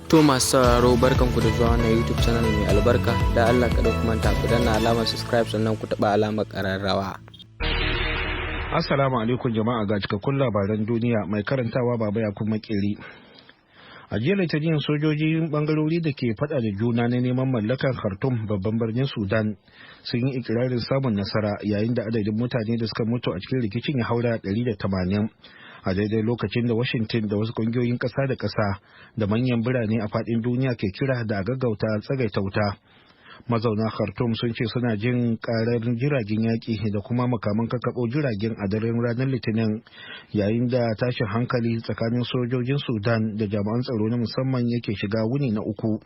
To masu sauraro barkanku da zuwa na YouTube channel mai albarka, da Allah kada ku manta ku danna alamar subscribe sannan ku taba alamar kararrawa. Assalamu alaikum jama'a, ga cikakkun labaran duniya mai karantawa Baba Yakubu Makeri. A jiya Litinin sojoji bangarori da ke fada da juna na neman mallakar Khartoum babban birnin Sudan sun yi ikirarin samun nasara yayin da adadin mutane da suka mutu a cikin rikicin ya haura 180 a daidai lokacin da Washington da wasu kungiyoyin kasa da kasa da manyan birane a fadin duniya ke kira da gaggauta tsagaita wuta. Mazauna Khartoum sun ce suna jin karar jiragen yaƙi da kuma makaman kakkaɓo jiragen a daren ranar Litinin, yayin da tashin hankali tsakanin sojojin Sudan da jami'an tsaro na musamman yake shiga wuni na uku.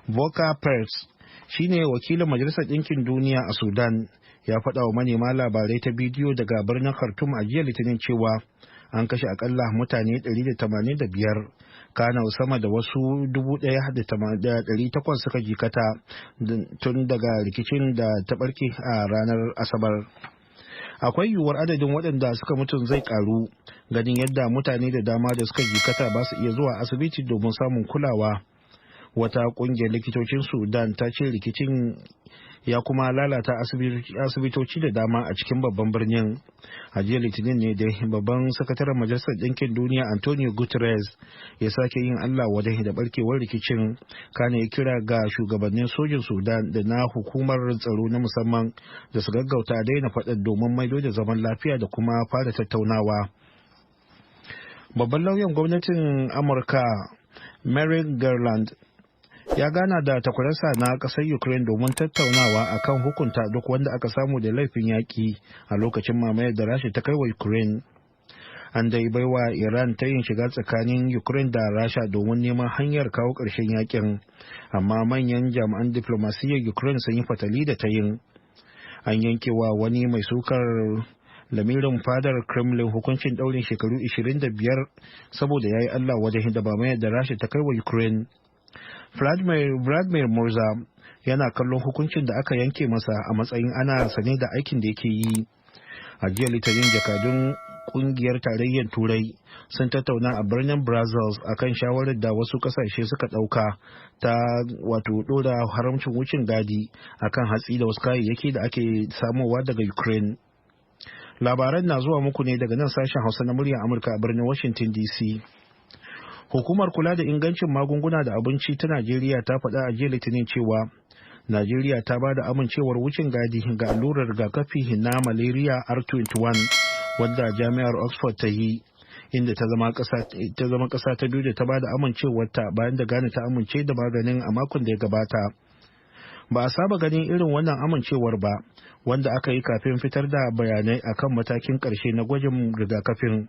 Volker Perthes shine wakilin Majalisar Ɗinkin Duniya a Sudan, ya faɗa wa manema labarai ta bidiyo daga birnin Khartoum a jiya Litinin cewa an kashe akalla mutane 185, kana sama da wasu 1,800 suka jikata tun daga rikicin da ta barke a ranar Asabar. Akwai yiwuwar adadin waɗanda suka mutu zai karu ganin yadda mutane da dama da suka jikata ba su iya zuwa asibiti domin samun kulawa. Wata ƙungiyar likitocin Sudan ta ce rikicin ya kuma lalata asibitoci da dama a cikin babban birnin. A jiya Litinin ne dai babban sakataren Majalisar Ɗinkin Duniya Antonio Guterres ya sake yin Allah wadai da barkewar rikicin, kana ya kira ga shugabannin sojin Sudan da na hukumar tsaro na musamman da su gaggauta daina faɗan domin maido da zaman lafiya da kuma fara tattaunawa. Babban lauyan gwamnatin Amurka Merrick Garland ya gana da takwararsa na ƙasar Ukraine domin tattaunawa akan hukunta duk wanda aka samu da laifin yaƙi a lokacin mamayar da Rasha ta kai wa Ukraine. An dai baiwa Iran ta yin shiga tsakanin Ukraine da Rasha domin neman hanyar kawo ƙarshen yaƙin, amma manyan jami'an diflomasiyyar Ukraine sun yi fatali da ta yin. An yankewa wani mai sukar lamirin fadar Kremlin hukuncin ɗaurin shekaru 25 saboda ya yi Allah wajen da mamayar da Rasha ta kai wa Ukraine. Vladimir Murza yana kallon hukuncin da aka yanke masa a matsayin ana sane da aikin da yake yi. A jiya Litinin jakadun kungiyar tarayyar Turai sun tattauna a birnin Brussels akan shawarar da wasu kasashe suka dauka ta wato dora haramcin wucin gadi akan hatsi da wasu kayayyaki da ake samowa daga Ukraine. Labaran na zuwa muku ne daga nan sashen Hausa na muryar Amurka a birnin Washington DC. Hukumar kula da ingancin magunguna da abinci ta Najeriya ta faɗa a jiya Litinin cewa Najeriya ta ba da amincewar wucin gadi ga allurar rigakafi na malaria R21 wadda jami'ar Oxford ta yi, inda ta zama ƙasa ta biyu da ta ba da amincewarta bayan da Ghana ta amince da maganin a makon da ya gabata. Ba a saba ganin irin wannan amincewar ba, wanda aka yi kafin fitar da bayanai akan matakin ƙarshe na gwajin rigakafin.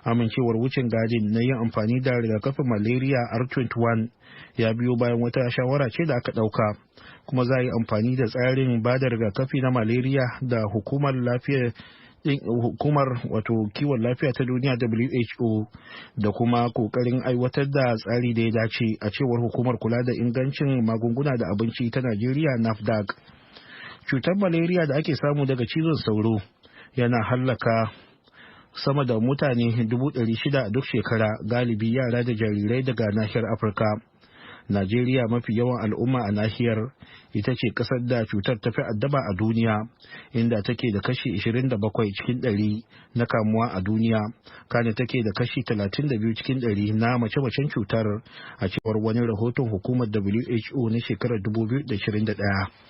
Amincewar wucin gadin na yin amfani da rigakafin malaria R21 ya biyo bayan wata shawara ce da aka ɗauka, kuma za a yi amfani da tsarin ba da rigakafi na malaria da hukumar wato kiwon lafiya ta duniya WHO da kuma kokarin aiwatar da tsari da ya dace, a cewar hukumar kula da ingancin magunguna da abinci ta Najeriya NAFDAC. Cutar malaria da ake samu daga cizon sauro yana hallaka sama da mutane 600,000 a duk shekara, galibi yara da jarirai daga nahiyar Afirka. Najeriya, mafi yawan al'umma a nahiyar, ita ce kasar da cutar ta fi addaba a duniya, inda take da kashi 27 cikin 100 na kamuwa a duniya, kana take da kashi 32 cikin 100 na mace-macen cutar, a cewar wani rahoton hukumar WHO na shekarar 2021.